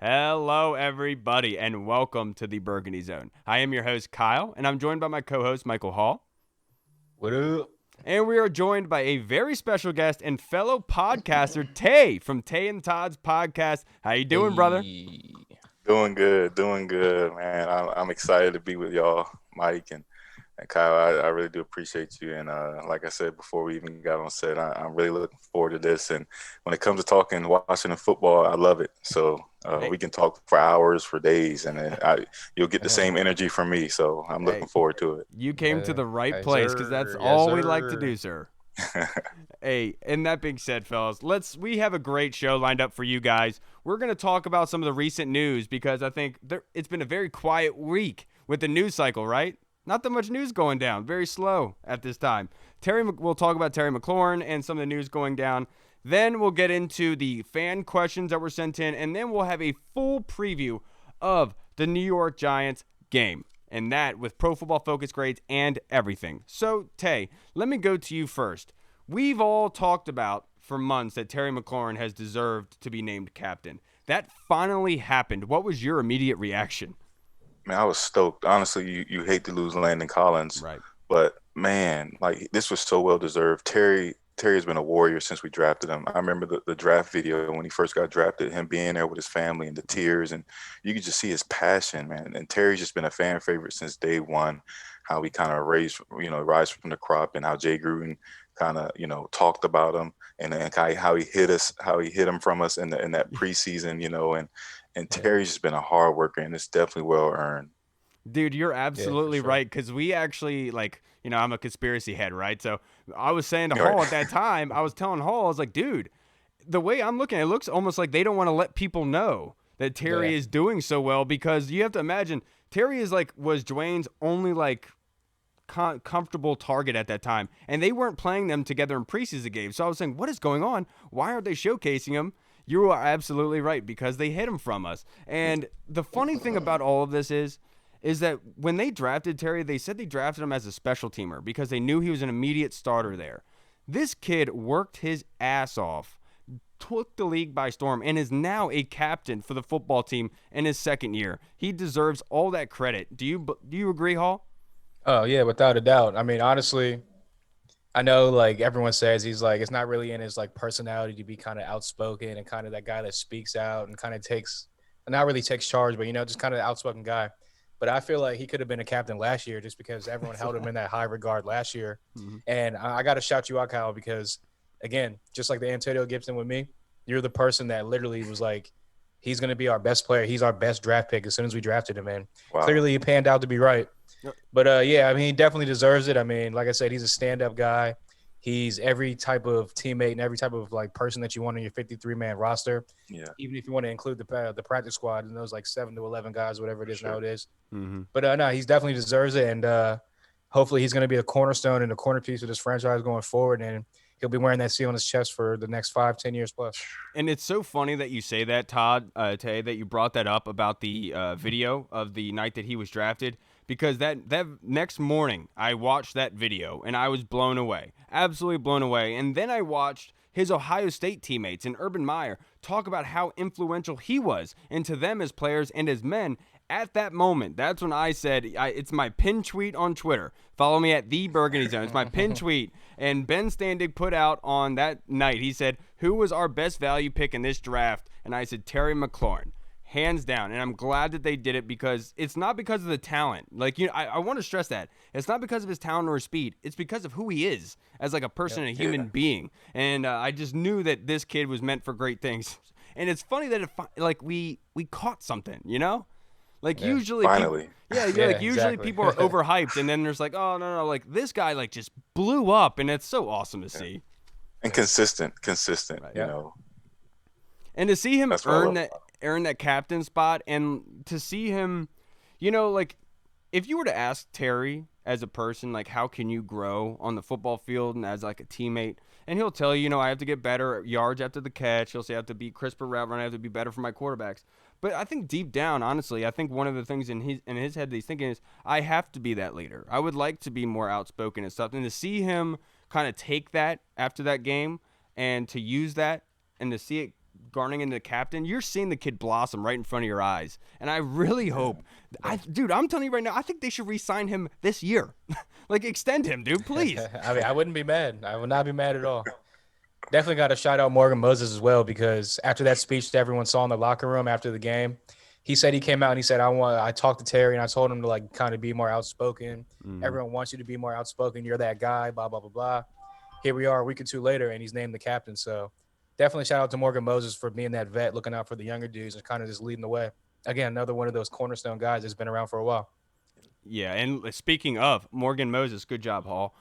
Hello, everybody, and welcome to the Burgundy Zone. I am your host, Kyle, and I'm joined by my co-host, Michael Hall. What up? And we are joined by a very special guest and fellow podcaster, Tay, from Tay and Todds podcast. How you doing, brother? Hey. Doing good, man. I'm excited to be with y'all, Mike and Kyle. I really do appreciate you. And like I said before we even got on set, I'm really looking forward to this. And when it comes to talking Washington football, I love it. So we can talk for hours, for days, and then you'll get the same energy from me. So I'm looking forward to it. You came to the right Yes, place because that's sir. all Yes, we like to sir. do, sir. Hey, and that being said, fellas, we have a great show lined up for you guys. We're going to talk about some of the recent news because I think it's been a very quiet week with the news cycle, right? Not that much news going down. Very slow at this time. We'll talk about Terry McLaurin and some of the news going down. Then we'll get into the fan questions that were sent in, and then we'll have a full preview of the New York Giants game. And that with Pro Football Focus grades and everything. So, Tay, let me go to you first. We've all talked about for months that Terry McLaurin has deserved to be named captain. That finally happened. What was your immediate reaction? Man, I was stoked. Honestly, you hate to lose Landon Collins, Right. but man, like this was so well deserved. Terry's been a warrior since we drafted him. I remember the draft video when he first got drafted, him being there with his family and the tears, and you could just see his passion, man. And Terry's just been a fan favorite since day one. How he kind of rise from the crop, and how Jay Gruden kind of, talked about him, and then how he hit him from us in that preseason, and Terry's just been a hard worker, and it's definitely well earned. Dude, you're absolutely sure. right because we actually, I'm a conspiracy head, right? So I was saying to Right. Hall at that time, I was telling Hall, I was like, dude, the way I'm looking, it looks almost like they don't want to let people know that Terry Yeah. is doing so well because you have to imagine Terry was Dwayne's only comfortable target at that time, and they weren't playing them together in preseason games. So I was saying, what is going on? Why aren't they showcasing him? You are absolutely right because they hid him from us. And the funny thing about all of this is that when they drafted Terry, they said they drafted him as a special teamer because they knew he was an immediate starter there. This kid worked his ass off, took the league by storm, and is now a captain for the football team in his second year. He deserves all that credit. Do you agree, Hall? Oh yeah, without a doubt. I mean, honestly, I know like everyone says he's like it's not really in his like personality to be kind of outspoken and kind of that guy that speaks out and kind of not really takes charge, but just kind of outspoken guy. But I feel like he could have been a captain last year just because everyone held him in that high regard last year. Mm-hmm. And I got to shout you out, Kyle, because again, just like the Antonio Gibson with me, you're the person that literally was like, he's going to be our best player. He's our best draft pick as soon as we drafted him. And Wow. clearly he panned out to be right. Yep. But yeah, I mean, he definitely deserves it. I mean, like I said, he's a stand-up guy. He's every type of teammate and every type of like person that you want on your 53-man roster. Yeah. Even if you want to include the practice squad and those like 7 to 11 guys, whatever it is Sure. nowadays. Mm-hmm. But no, he's definitely deserves it, and hopefully he's going to be a cornerstone and a corner piece of this franchise going forward, and he'll be wearing that C on his chest for the next 5-10 years plus. And it's so funny that you say that, Todd, Tay, that you brought that up about the video of the night that he was drafted, because that next morning I watched that video and I was blown away, absolutely blown away. And then I watched his Ohio State teammates and Urban Meyer talk about how influential he was into them as players and as men. At that moment, that's when I said, it's my pin tweet on Twitter. Follow me at the Burgundy Zone. It's my pin tweet. And Ben Standig put out on that night, he said, who was our best value pick in this draft? And I said, Terry McLaurin. Hands down. And I'm glad that they did it because it's not because of the talent. I want to stress that. It's not because of his talent or his speed. It's because of who he is as like a person and a human being. And I just knew that this kid was meant for great things. And it's funny that we caught something, usually Finally. usually exactly. people are overhyped and then there's like, oh no, like this guy like just blew up and it's so awesome to see. And consistent, Right. And to see him That's what I love earn that captain spot, and to see him, if you were to ask Terry as a person, like, how can you grow on the football field and as like a teammate, and he'll tell you, I have to get better at yards after the catch. He'll say I have to be crisper route run. I have to be better for my quarterbacks. But I think deep down, honestly, I think one of the things in his head that he's thinking is, I have to be that leader. I would like to be more outspoken and stuff. And to see him kind of take that after that game and to use that and to see it garnering into the captain, you're seeing the kid blossom right in front of your eyes. And I really hope, dude, I'm telling you right now, I think they should re-sign him this year. Like, extend him, dude, please. I mean, I wouldn't be mad. I would not be mad at all. Definitely got to shout out Morgan Moses as well, because after that speech that everyone saw in the locker room after the game, he said he came out and he said, I talked to Terry and I told him to like kind of be more outspoken. Everyone wants you to be more outspoken. You're that guy, blah, blah, blah, blah. Here we are a week or two later and he's named the captain. So definitely shout out to Morgan Moses for being that vet, looking out for the younger dudes and kind of just leading the way. Again, another one of those cornerstone guys that's been around for a while. Yeah, and speaking of Morgan Moses, good job, Hall.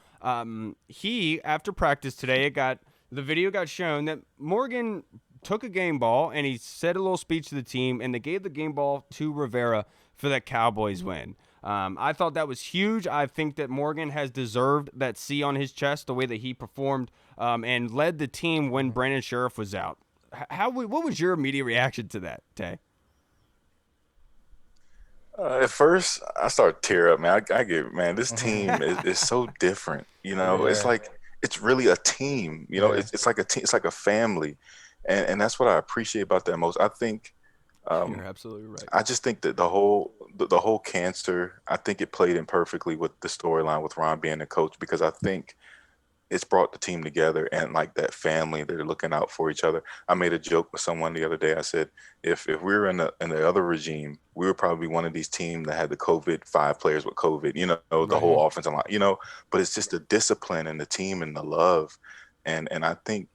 He, after practice today, the video got shown that Morgan took a game ball and he said a little speech to the team, and they gave the game ball to Rivera for that Cowboys win. I thought that was huge. I think that Morgan has deserved that C on his chest, the way that he performed and led the team when Brandon Sheriff was out. What was your immediate reaction to that, Tay? At first, I started to tear up, man. I get, man, this team is so different. You know, Yeah. it's like it's really a team. You know, Yeah. it's like a team. It's like a family, and that's what I appreciate about that most. I think, You're absolutely right. I just think that the whole cancer. I think it played in perfectly with the storyline with Ron being the coach, because I think it's brought the team together and like that family. They're looking out for each other. I made a joke with someone the other day. I said, if we were in the other regime, we would probably be one of these teams that had the COVID, 5 players with COVID, you know, the whole offensive line, you know, but it's just the discipline and the team and the love. And I think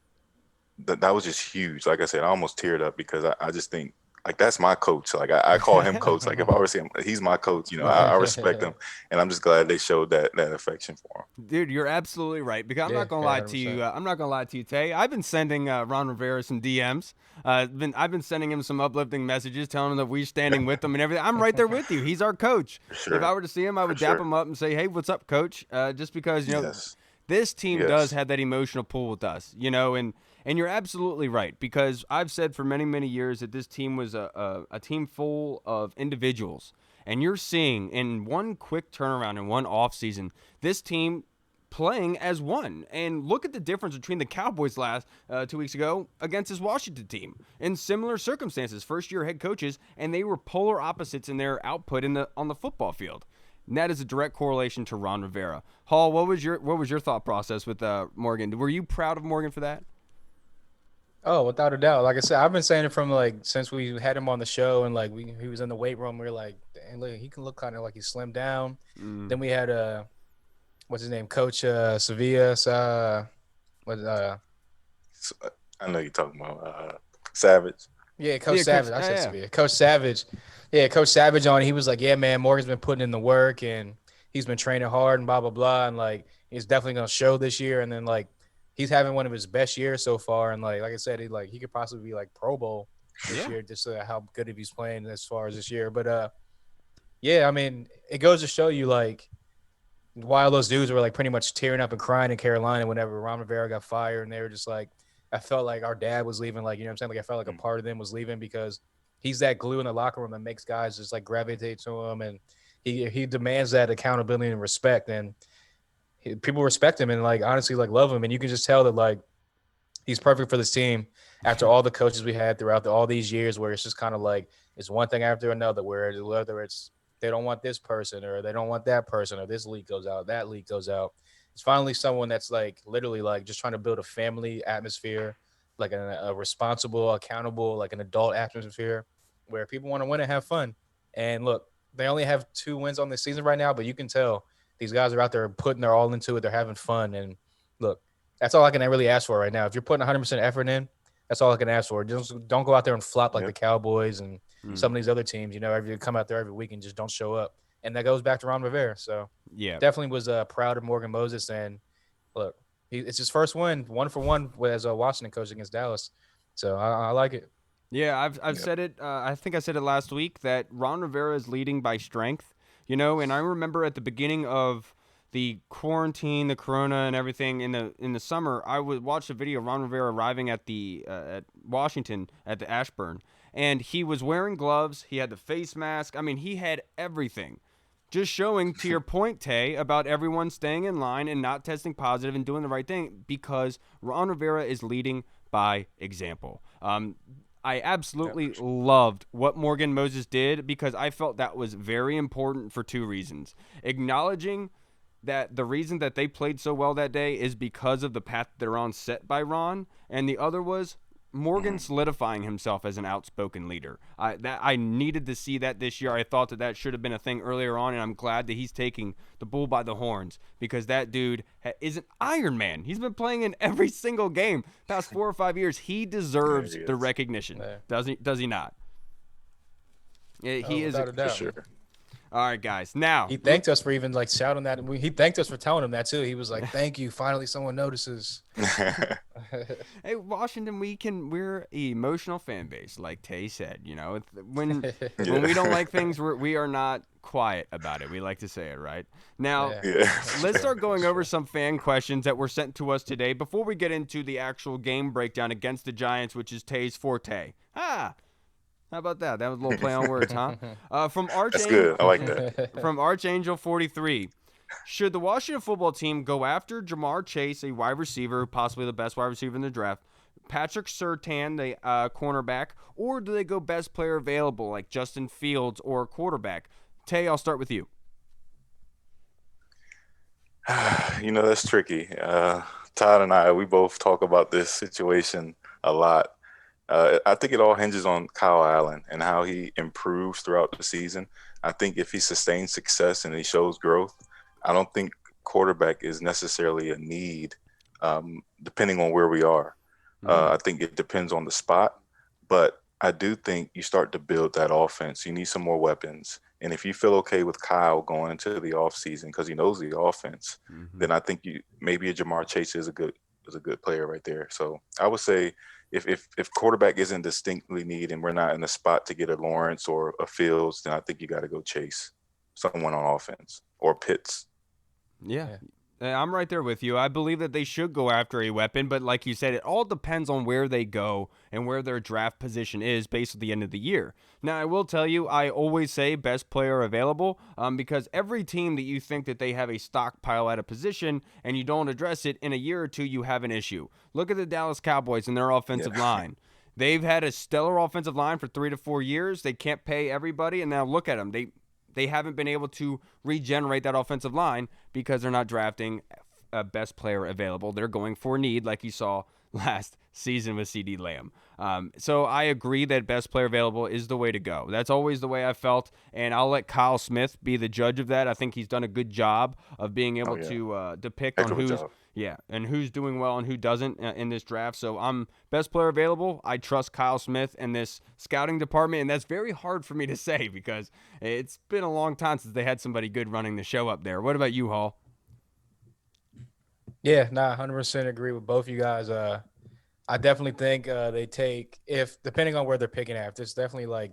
that was just huge. Like I said, I almost teared up because I just think, like, that's my coach. Like I call him coach. Like if I were to see him, he's my coach. You know, I respect him, and I'm just glad they showed that affection for him. Dude, you're absolutely right. Because I'm Yeah, not gonna lie to 100%. you. I'm not gonna lie to you, Tay. I've been sending Ron Rivera some DMs. I've been sending him some uplifting messages, telling him that we're standing with him and everything. I'm right there with you. He's our coach. Sure. If I were to see him, I would For dap sure. him up and say, "Hey, what's up, coach?" Just because you know Yes. this team Yes. does have that emotional pull with us, you know, and you're absolutely right, because I've said for many, many years that this team was a team full of individuals. And you're seeing in one quick turnaround in one offseason, this team playing as one. And look at the difference between the Cowboys last 2 weeks ago against this Washington team in similar circumstances, first-year head coaches, and they were polar opposites in their output on the football field. And that is a direct correlation to Ron Rivera. Hall, what was your thought process with Morgan? Were you proud of Morgan for that? Oh, without a doubt. Like I said, I've been saying it from like since we had him on the show and like he was in the weight room. We were like, dang, look, he can look kind of like he slimmed down. Then we had what's his name, Coach Sevilla. I know you're talking about Savage. Yeah, Coach Yeah, Savage. Coach- I said yeah. Sevilla. Coach Savage. Yeah, Coach Savage on. He was like, yeah, man, Morgan's been putting in the work and he's been training hard and blah blah blah, and like he's definitely gonna show this year. And then like he's having one of his best years so far. And like I said, he could possibly be like Pro Bowl this year, just how good if he's playing as far as this year. But yeah, I mean, it goes to show you like while those dudes were like pretty much tearing up and crying in Carolina whenever Ron Rivera got fired, and they were just like, I felt like our dad was leaving, like, you know what I'm saying? Like I felt like a part of them was leaving because he's that glue in the locker room that makes guys just like gravitate to him, and he demands that accountability and respect, and people respect him and like honestly like love him, and you can just tell that like he's perfect for this team after all the coaches we had throughout all these years, where it's just kind of like it's one thing after another, where whether it's they don't want this person or they don't want that person or this league goes out, that league goes out. It's finally someone that's like literally like just trying to build a family atmosphere, like a responsible, accountable, like an adult atmosphere where people want to win and have fun. And look, they only have 2 wins on this season right now, but you can tell these guys are out there putting their all into it. They're having fun. And look, that's all I can really ask for right now. If you're putting 100% effort in, that's all I can ask for. Just don't go out there and flop like the Cowboys and some of these other teams. You know, you come out there every week and just don't show up. And that goes back to Ron Rivera. So Yeah. definitely was proud of Morgan Moses. And look, it's his first win, 1-for-1 as a Washington coach against Dallas. So I like it. Yeah, I've said it. I think I said it last week that Ron Rivera is leading by strength. You know, and I remember at the beginning of the quarantine, the corona, and everything in the summer, I would watch a video of Ron Rivera arriving at at Washington at the Ashburn, and he was wearing gloves. He had the face mask. I mean, he had everything. Just showing to your point, Tay, about everyone staying in line and not testing positive and doing the right thing, because Ron Rivera is leading by example. I absolutely loved what Morgan Moses did because I felt that was very important for two reasons. Acknowledging that the reason that they played so well that day is because of the path they're on set by Ron, and the other was Morgan solidifying himself as an outspoken leader. I needed to see that this year. I thought that should have been a thing earlier on, and I'm glad that he's taking the bull by the horns because that dude is an Iron Man. He's been playing in every single game past 4 or 5 years. He deserves the recognition, does he not? Yeah, he is without a doubt. For sure. All right, guys. Now He thanked us for even like shouting that. He thanked us for telling him that too. He was like, "Thank you. Finally, someone notices." Hey, Washington, we're an emotional fan base, like Tay said. You know, when we don't like things, we are not quiet about it. We like to say it, right? Now, let's start going over some fan questions that were sent to us today before we get into the actual game breakdown against the Giants, which is Tay's forte. How about that? That was a little play on words, huh? From Archangel, That's good. I like that. From Archangel 43. Should the Washington football team go after Jamar Chase, a wide receiver, possibly the best wide receiver in the draft, Patrick Surtain, the cornerback, or do they go best player available like Justin Fields or quarterback? Tay, I'll start with you. That's tricky. Todd and I, we both talk about this situation a lot. I think it all hinges on Kyle Allen and how he improves throughout the season. I think if he sustains success and he shows growth, I don't think quarterback is necessarily a need, depending on where we are. I think it depends on the spot, but I do think you start to build that offense. You need some more weapons. And if you feel okay with Kyle going into the offseason because he knows the offense, then I think maybe a Jamar Chase is a good player right there. So I would say, if quarterback isn't distinctly need and we're not in the spot to get a Lawrence or a Fields, then I think you got to go chase someone on offense or Pitts. Yeah. I'm right there with you. I believe that they should go after a weapon, but like you said, it all depends on where they go and where their draft position is based at the end of the year. Now, I will tell you, I always say best player available because every team that you think that they have a stockpile at a position and you don't address it, in a year or two, you have an issue. Look at the Dallas Cowboys and their offensive line. They've had a stellar offensive line for 3 to 4 years. They can't pay everybody, and now look at them. They haven't been able to regenerate that offensive line because they're not drafting a best player available. They're going for need, like you saw last season with CeeDee Lamb. So I agree that best player available is the way to go. That's always the way I felt, and I'll let Kyle Smith be the judge of that. I think he's done a good job of being able to depict on who's doing well and who doesn't in this draft. So I'm best player available. I trust Kyle Smith and this scouting department, and that's very hard for me to say because it's been a long time since they had somebody good running the show up there. What about you, Hall? Yeah, 100% agree with both you guys. I definitely think they take, depending on where they're picking at, if it's definitely like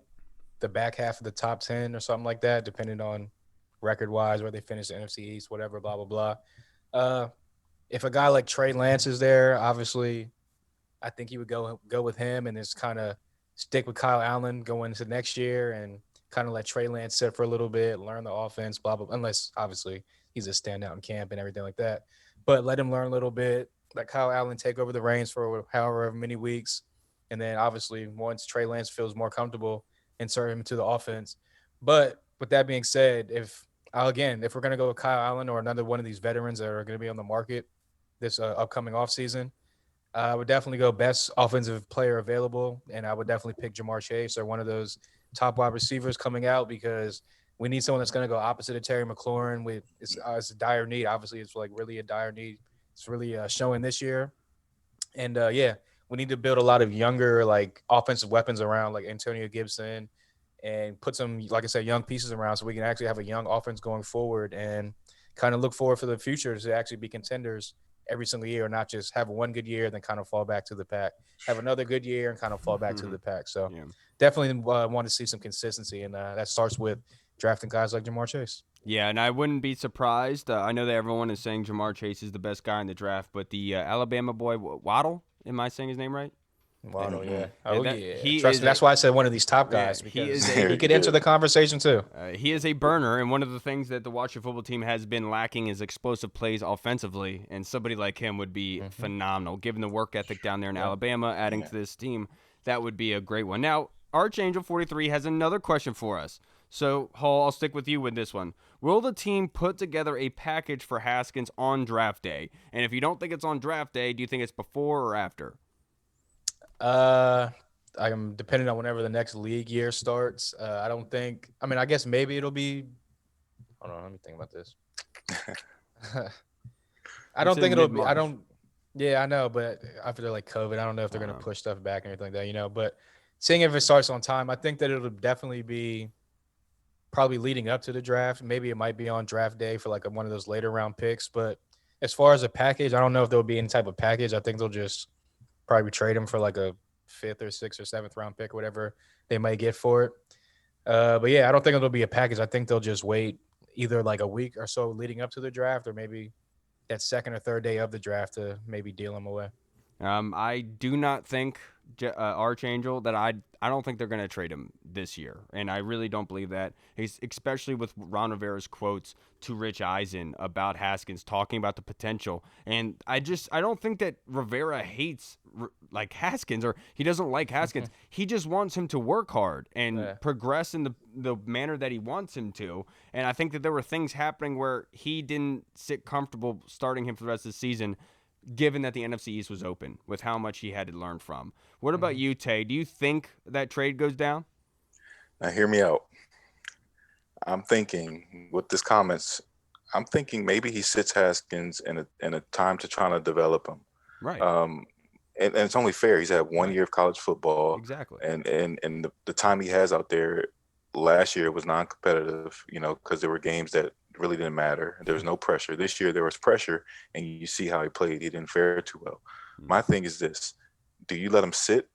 the back half of the top 10 or something like that, depending on record-wise, where they finish the NFC East, whatever, blah, blah, blah. If a guy like Trey Lance is there, obviously I think he would go with him and just kind of stick with Kyle Allen going into next year and kind of let Trey Lance sit for a little bit, learn the offense, blah, blah, unless obviously he's a standout in camp and everything like that. But let him learn a little bit, let Kyle Allen take over the reins for however many weeks. And then obviously once Trey Lance feels more comfortable, insert him into the offense. But with that being said, if we're going to go with Kyle Allen or another one of these veterans that are going to be on the market this upcoming offseason, I would definitely go best offensive player available. And I would definitely pick Jamar Chase or one of those top wide receivers coming out because we need someone that's going to go opposite of Terry McLaurin. It's a dire need. Obviously, it's like really a dire need. It's really showing this year. And, we need to build a lot of younger, like, offensive weapons around, like Antonio Gibson, and put some, like I said, young pieces around so we can actually have a young offense going forward and kind of look forward for the future to actually be contenders every single year, not just have one good year and then kind of fall back to the pack. Have another good year and kind of fall back to the pack. So definitely want to see some consistency, and that starts with drafting guys like Jamar Chase. Yeah, and I wouldn't be surprised. I know that everyone is saying Jamar Chase is the best guy in the draft, but the Alabama boy, Waddle, am I saying his name right? Waddle, yeah. That's why I said one of these top guys because he could enter the conversation too. He is a burner, and one of the things that the Washington football team has been lacking is explosive plays offensively, and somebody like him would be phenomenal, given the work ethic down there in Alabama, adding to this team. that would be a great one. Now, Archangel43 has another question for us. So, Hall, I'll stick with you with this one. Will the team put together a package for Haskins on draft day? And if you don't think it's on draft day, do you think it's before or after? I'm depending on whenever the next league year starts. I don't think. I mean, I guess maybe it'll be. Hold on, let me think about this. I don't think it'll be. I don't. Yeah, I know, but after like COVID, I don't know if they're gonna push stuff back or anything like that. You know, but seeing if it starts on time, I think that it'll definitely be probably leading up to the draft. Maybe it might be on draft day for like one of those later round picks. But as far as a package, I don't know if there'll be any type of package. I think they'll just probably trade him for like a 5th or 6th or 7th round pick, whatever they might get for it. But yeah, I don't think it'll be a package. I think they'll just wait either like a week or so leading up to the draft, or maybe that second or third day of the draft to maybe deal him away. I do not think Archangel that I don't think they're going to trade him this year, and I really don't believe that. He's especially with Ron Rivera's quotes to Rich Eisen about Haskins talking about the potential, and I don't think that Rivera hates like Haskins, or he doesn't like Haskins. He just wants him to work hard and progress in the manner that he wants him to. And I think that there were things happening where he didn't sit comfortable starting him for the rest of the season, given that the NFC East was open with how much he had to learn from. What about you, Tay? Do you think that trade goes down? Now, hear me out. I'm thinking with this comments, I'm thinking maybe he sits Haskins in a time to try to develop him. Right. And it's only fair. He's had 1 year of college football. Exactly. And the time he has out there last year was non-competitive, because there were games that really didn't matter. There was no pressure. This year there was pressure, and you see how he played. He didn't fare too well. My thing is this: do you let him sit,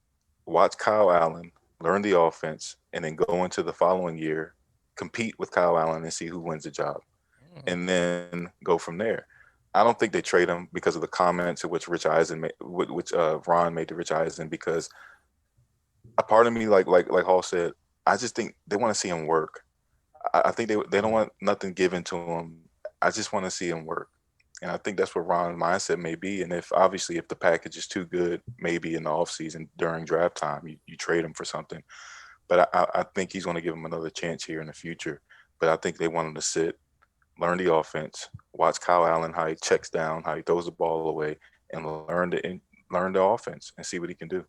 watch Kyle Allen, learn the offense, and then go into the following year, compete with Kyle Allen and see who wins the job, and then go from there? I don't think they trade him because of the comments in which Ron made to Rich Eisen, because a part of me, like Hall said, I just think they want to see him work. I think they don't want nothing given to him. I just want to see him work. And I think that's what Ron's mindset may be. And if the package is too good, maybe in the offseason during draft time, you trade him for something. But I think he's going to give him another chance here in the future. But I think they want him to sit, learn the offense, watch Kyle Allen, how he checks down, how he throws the ball away, and learn the offense and see what he can do.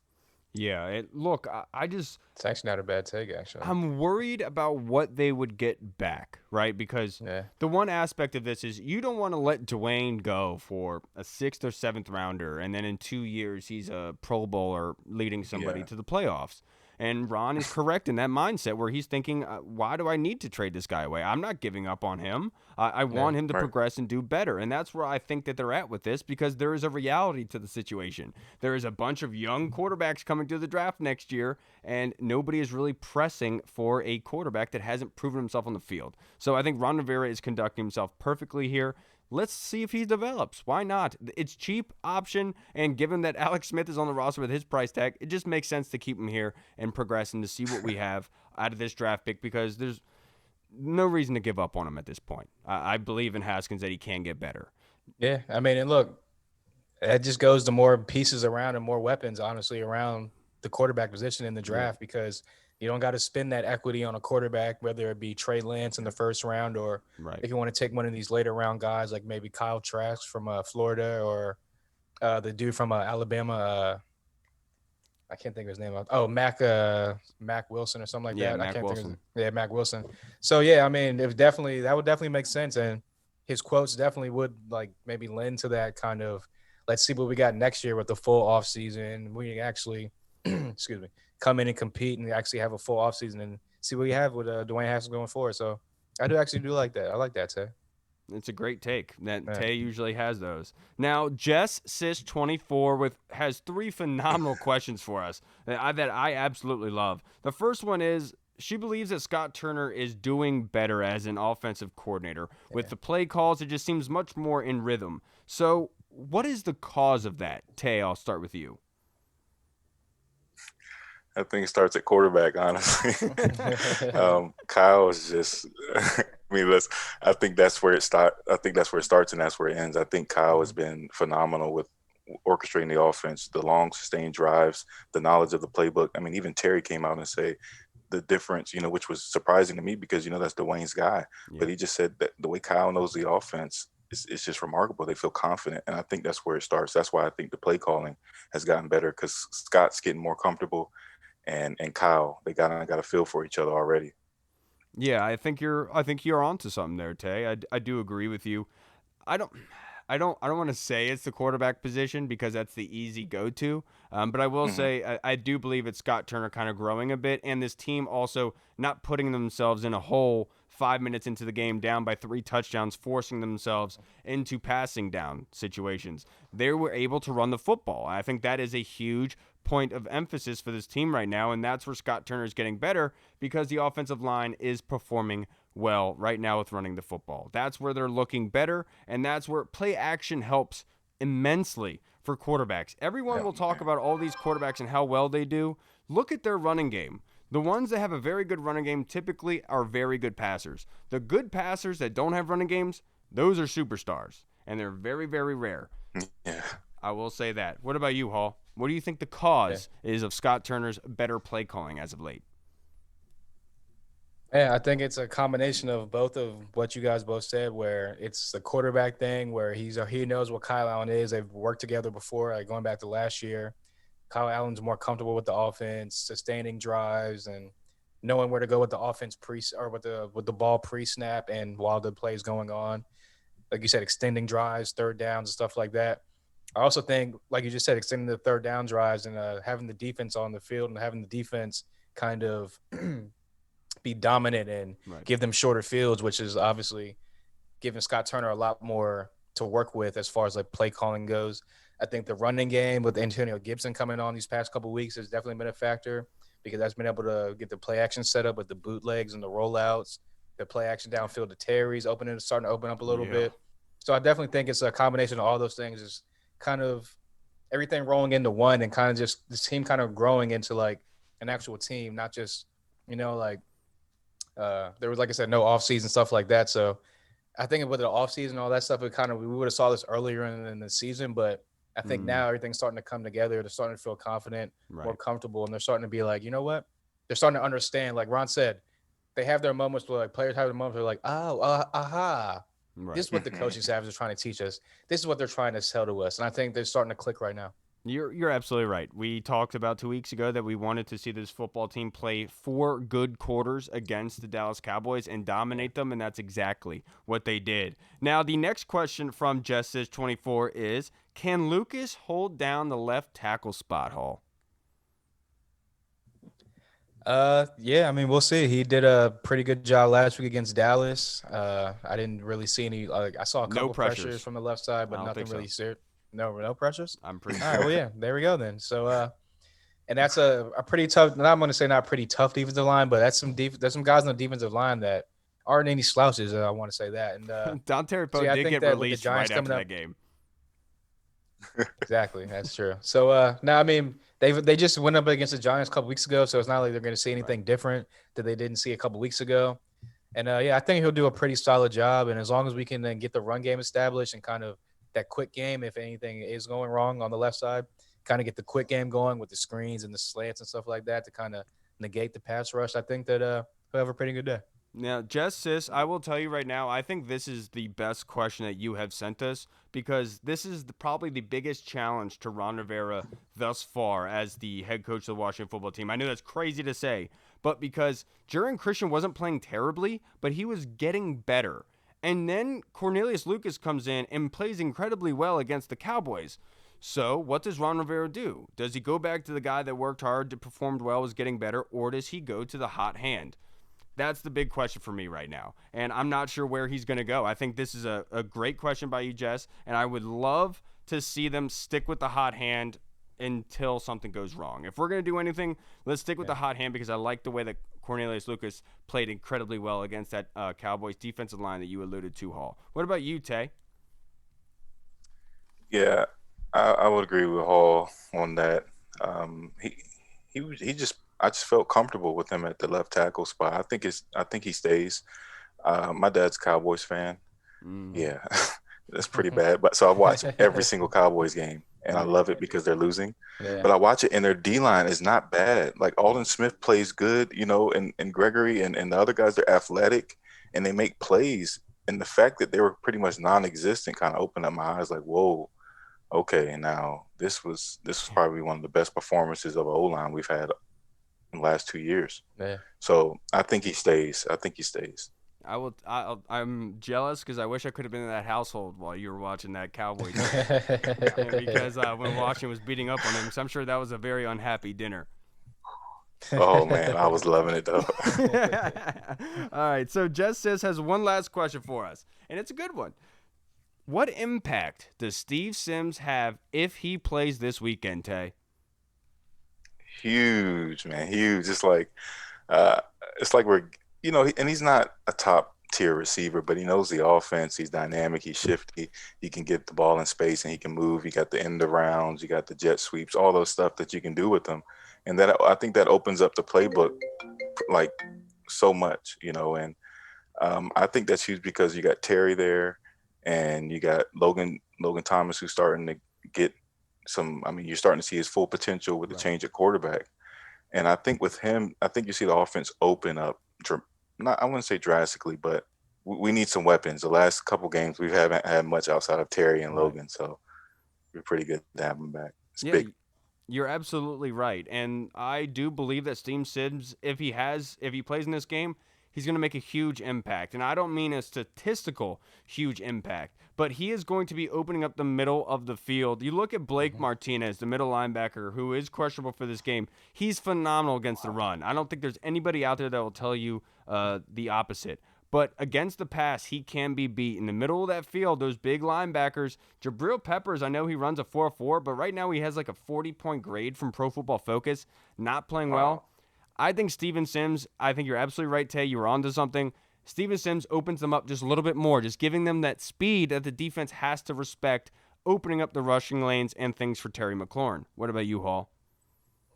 Yeah, it's actually not a bad take, actually. I'm worried about what they would get back, right? Because the one aspect of this is you don't want to let Dwayne go for a 6th or 7th rounder, and then in 2 years he's a Pro Bowler leading somebody to the playoffs. And Ron is correct in that mindset where he's thinking, why do I need to trade this guy away? I'm not giving up on him. I want him to progress and do better. And that's where I think that they're at with this, because there is a reality to the situation. There is a bunch of young quarterbacks coming to the draft next year, and nobody is really pressing for a quarterback that hasn't proven himself on the field. So I think Ron Rivera is conducting himself perfectly here. Let's see if he develops. Why not? It's cheap option, and given that Alex Smith is on the roster with his price tag, it just makes sense to keep him here and progress and to see what we have out of this draft pick, because there's no reason to give up on him at this point. I believe in Haskins that he can get better. Yeah, I mean, and look, that just goes to more pieces around and more weapons, honestly, around the quarterback position in the draft, because you don't got to spend that equity on a quarterback, whether it be Trey Lance in the first round, or if you want to take one of these later round guys like maybe Kyle Trask from Florida, or the dude from Alabama. I can't think of his name. Oh, Mac Wilson or something like that. Mac Wilson. Mac Wilson. So yeah, I mean, that would definitely make sense, and his quotes definitely would like maybe lend to that kind of. Let's see what we got next year with the full offseason. We actually, excuse me, come in and compete and actually have a full offseason and see what we have with Dwayne Haskins going forward. So I do like that. I like that, Tay. It's a great take. Tay usually has those. Now, Jess Sis 24 has 3 phenomenal questions for us that I absolutely love. The first one is, she believes that Scott Turner is doing better as an offensive coordinator. With the play calls, it just seems much more in rhythm. So what is the cause of that? Tay, I'll start with you. I think it starts at quarterback, honestly. Kyle is just I think that's where it starts. I think that's where it starts and that's where it ends. I think Kyle has been phenomenal with orchestrating the offense, the long sustained drives, the knowledge of the playbook. I mean, even Terry came out and say the difference, which was surprising to me because that's Dwayne's guy. Yeah. But he just said that the way Kyle knows the offense is just remarkable. They feel confident, and I think that's where it starts. That's why I think the play calling has gotten better because Scott's getting more comfortable, and Kyle, they got a feel for each other already. Yeah, I think you're onto something there, Tay. I do agree with you. I don't I don't want to say it's the quarterback position because that's the easy go-to. But I will Hmm. say I do believe it's Scott Turner kind of growing a bit, and this team also not putting themselves in a hole 5 minutes into the game down by 3 touchdowns, forcing themselves into passing down situations. They were able to run the football. I think that is a huge point of emphasis for this team right now, and that's where Scott Turner is getting better because the offensive line is performing well right now with running the football. That's where they're looking better, and that's where play action helps immensely for quarterbacks. Everyone will talk about all these quarterbacks and how well they do. Look at their running game. The ones that have a very good running game typically are very good passers. The good passers that don't have running games, those are superstars, and they're very, very rare. Yeah. I will say that. What about you, Hall? What do you think the Yeah. cause is of Scott Turner's better play calling as of late? Yeah, I think it's a combination of both of what you guys both said, where it's the quarterback thing, where he knows what Kyle Allen is. They've worked together before, like going back to last year. Kyle Allen's more comfortable with the offense, sustaining drives, and knowing where to go with the offense pre or with the ball pre snap and while the play is going on. Like you said, extending drives, third downs, and stuff like that. I also think, like you just said, extending the third down drives and having the defense on the field and having the defense kind of be dominant and Right. give them shorter fields, which is obviously giving Scott Turner a lot more to work with as far as like play calling goes. I think the running game with Antonio Gibson coming on these past couple of weeks has definitely been a factor because that's been able to get the play action set up with the bootlegs and the rollouts, the play action downfield to Terry's starting to open up a little Yeah. bit. So I definitely think it's a combination of all those things, is kind of everything rolling into one and kind of just this team kind of growing into like an actual team, not just, like there was, like I said, no off season stuff like that. So I think with the off season, all that stuff, we would have saw this earlier in the season, but I think Mm, now everything's starting to come together. They're starting to feel confident, more right. comfortable, and they're starting to be like, you know what? They're starting to understand. Like Ron said, they have their moments where like players have their moments where they're like, oh, aha, this Right. is what the Hmm. coaching staff is trying to teach us. This is what they're trying to sell to us, and I think they're starting to click right now. You're absolutely right. We talked about 2 weeks ago that we wanted to see this football team play 4 good quarters against the Dallas Cowboys and Yeah. dominate them, and that's exactly what they did. Now, the next question from Justice24 is: can Lucas hold down the left tackle spot, Hall? Yeah, I mean, we'll see. He did a pretty good job last week against Dallas. I didn't really see any. Like, I saw a No couple pressures pressures. from the left side, I but don't think nothing really so. serious. No pressures. I'm pretty All right, well, sure. yeah, there we go then. So, and that's a pretty tough. Not I'm going to say not pretty tough defensive line, but that's there's some guys on the defensive line that aren't any slouches. I want to say that. And Don so Poe yeah, I did think get that with the released Giants right coming after up, that game. exactly, that's true. So no, I mean they just went up against the Giants a couple weeks ago, so it's not like they're going to see Right. anything different that they didn't see a couple weeks ago. And yeah, I think he'll do a pretty solid job. And as long as we can then get the run game established and kind of that quick game, if anything is going wrong on the left side, kind of get the quick game going with the screens and the slants and stuff like that to kind of negate the pass rush, I think that he'll have a pretty good day. Now, Jess Sis, I will tell you right now, I think this is the best question that you have sent us because this is probably the biggest challenge to Ron Rivera thus far as the head coach of the Washington football team. I know that's crazy to say, but because Jaron Christian wasn't playing terribly, but he was getting better. And then Cornelius Lucas comes in and plays incredibly well against the Cowboys. So, what does Ron Rivera do? Does he go back to the guy that worked hard, performed well, was getting better, or does he go to the hot hand? That's the big question for me right now. And I'm not sure where he's going to go. I think this is a great question by you, Jess. And I would love to see them stick with the hot hand until something goes wrong. If we're going to do anything, let's stick with Yeah. the hot hand because I like the way that Cornelius Lucas played incredibly well against that Cowboys defensive line that you alluded to, Hall. What about you, Tay? Yeah, I would agree with Hall on that. He just I just felt comfortable with him at the left tackle spot. I think he stays. My dad's a Cowboys fan. Mm. Yeah, that's pretty bad. But so I watch every single Cowboys game. and I love it because they're losing. Yeah. But I watch it, and their D line is not bad. Like Alden Smith plays good, and Gregory and the other guys, they're athletic and they make plays. And the fact that they were pretty much non-existent kind of opened up my eyes. Like, whoa, okay, now this was probably one of the best performances of an O line we've had in the last 2 years. Yeah. So I think he stays. I think he stays. I'm jealous because I wish I could have been in that household while you were watching that Cowboys game. Because when Washington was beating up on him, so I'm sure that was a very unhappy dinner. Oh man, I was loving it though. All right, so Jess says has one last question for us, and it's a good one. What impact does Steve Sims have if he plays this weekend, Tay? Huge, man, huge. Uh, it's like and he's not a top tier receiver, but he knows the offense. He's dynamic. He's shifty. He can get the ball in space and he can move. You got the end arounds. You got the jet sweeps. All those stuff that you can do with him, and that I think that opens up the playbook like so much, And I think that's huge because you got Terry there, and you got Logan Thomas who's starting to get some. I mean, you're starting to see his full potential with the change at quarterback. And I think with him, I think you see the offense open up. Not, I wouldn't say drastically, but we need some weapons. The last couple games, we haven't had much outside of Terry and Logan, so we're pretty good to have him back. It's big. You're absolutely right, and I do believe that Steve Sims, if he plays in this game, he's going to make a huge impact. And I don't mean a statistical huge impact, but he is going to be opening up the middle of the field. You look at Blake Martinez, the middle linebacker, who is questionable for this game. He's phenomenal against the run. I don't think there's anybody out there that will tell you the opposite. But against the pass, he can be beat. In the middle of that field, those big linebackers, Jabril Peppers, I know he runs a 4.4, but right now he has like a 40-point grade from Pro Football Focus, not playing well. I think Steven Sims, I think you're absolutely right, Tay. You were onto something. Steven Sims opens them up just a little bit more, just giving them that speed that the defense has to respect, opening up the rushing lanes and things for Terry McLaurin. What about you, Hall?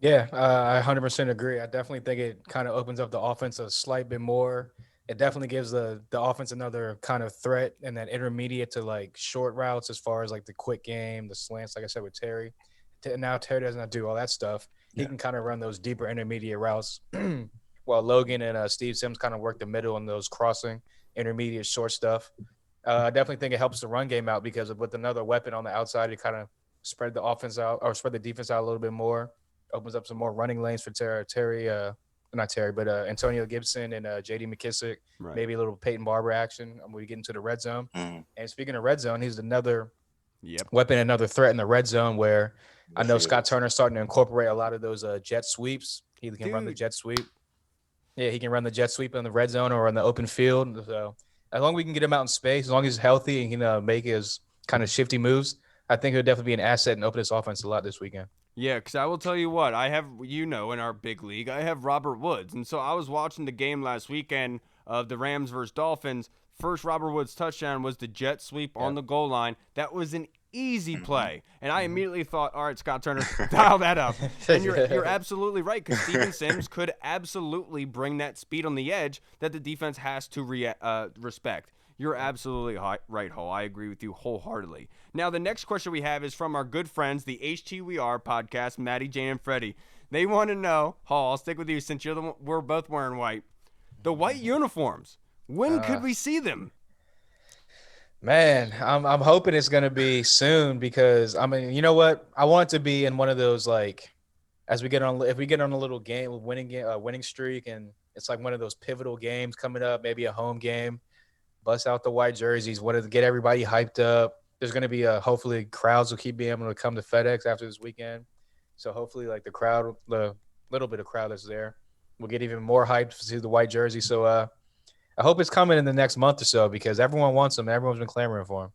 Yeah, I 100% agree. I definitely think it kind of opens up the offense a slight bit more. It definitely gives the offense another kind of threat and that intermediate to like short routes as far as like the quick game, the slants, like I said with Terry. Now Terry does not do all that stuff. He can kind of run those deeper intermediate routes while Logan and Steve Sims kind of work the middle on those crossing intermediate short stuff. I definitely think it helps the run game out because with another weapon on the outside, it kind of spread the offense out or spread the defense out a little bit more. Opens up some more running lanes for Antonio Gibson and J.D. McKissick. Right. Maybe a little Peyton Barber action when we get into the red zone. Mhm. And speaking of red zone, he's another Yep. weapon, another threat in the red zone where I know Yes, he Scott is. Turner's starting to incorporate a lot of those jet sweeps. He can run the Dude. jet sweep. Yeah, he can run the jet sweep in the red zone or in the open field. So as long as we can get him out in space, as long as he's healthy and can make his kind of shifty moves, I think he'll definitely be an asset and open this offense a lot this weekend. Yeah, because I will tell you what, I have, in our big league, I have Robert Woods. And so I was watching the game last weekend of the Rams versus Dolphins. First Robert Woods touchdown was the jet sweep on the goal line. That was an easy play. And I immediately thought, all right, Scott Turner, dial that up. And you're absolutely right, because Steven Sims could absolutely bring that speed on the edge that the defense has to respect. You're absolutely right, Hall. I agree with you wholeheartedly. Now, the next question we have is from our good friends, the HTWR podcast, Maddie, Jane, and Freddie. They want to know, Hall, I'll stick with you since we're both wearing white. The white uniforms. When could we see them? Man, I'm hoping it's gonna be soon because I mean, you know what? I want it to be in one of those like, if we get on a little game, winning streak, and it's like one of those pivotal games coming up, maybe a home game. Bust out the white jerseys, wanted to get everybody hyped up. There's going to be hopefully crowds will keep being able to come to FedEx after this weekend. So hopefully like the little bit of crowd that's there will get even more hyped to see the white jersey. So I hope it's coming in the next month or so because everyone wants them. Everyone's been clamoring for them.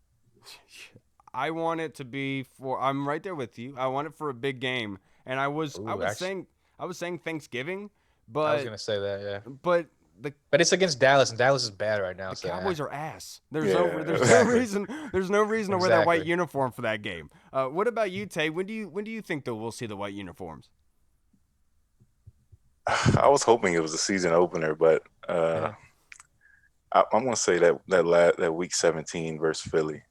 I want it to be I'm right there with you. I want it for a big game. And I was saying Thanksgiving, but I was going to say that, yeah. But it's against Dallas, and Dallas is bad right now. The Cowboys are ass. There's exactly. no reason to wear that white uniform for that game. What about you, Tay? When do you think that we'll see the white uniforms? I was hoping it was a season opener, but I'm gonna say that week 17 versus Philly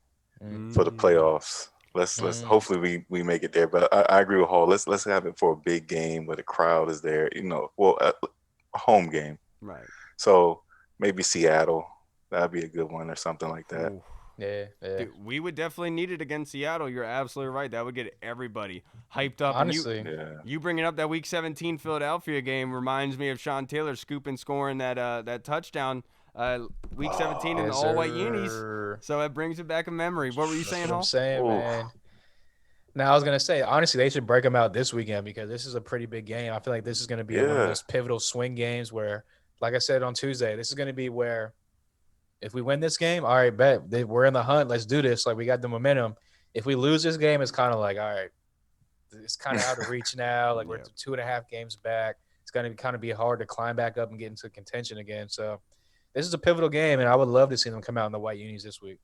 for the playoffs. Let's hopefully we make it there. But I agree with Hall. Let's have it for a big game where the crowd is there. Well, a home game. Right. So maybe Seattle. That'd be a good one or something like that. Ooh. Yeah. Dude, we would definitely need it against Seattle. You're absolutely right. That would get everybody hyped up. Honestly, Yeah. You bringing up that Week 17 Philadelphia game reminds me of Sean Taylor scoring that touchdown Week 17 in the yes, all-white sir. unis. So it brings it back a memory. What were you That's saying, what I'm Hall? saying, Ooh. man. Now, I was going to say, honestly, they should break them out this weekend because this is a pretty big game. I feel like this is going to be one of Yeah. those pivotal swing games where, like I said on Tuesday, this is going to be where if we win this game, all right, bet we're in the hunt. Let's do this. Like, we got the momentum. If we lose this game, it's kind of like, all right, it's kind of out of reach now. Like, we're 2.5 games back. It's going to kind of be hard to climb back up and get into contention again. So this is a pivotal game, and I would love to see them come out in the white unis this week.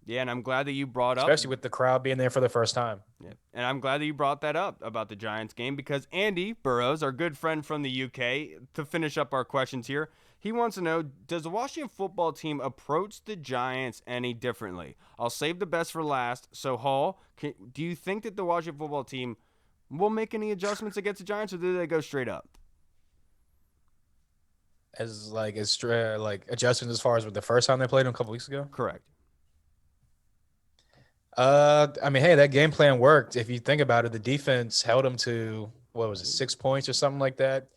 Yeah, and I'm glad that you brought up. Especially with the crowd being there for the first time. Yeah. And I'm glad that you brought that up about the Giants game because Andy Burrows, our good friend from the UK, to finish up our questions here, he wants to know, does the Washington football team approach the Giants any differently? I'll save the best for last. So, Hall, do you think that the Washington football team will make any adjustments against the Giants, or do they go straight up? As adjustments as far as with the first time they played them a couple weeks ago? Correct. I mean, hey, that game plan worked. If you think about it, the defense held them to, 6 points or something like that.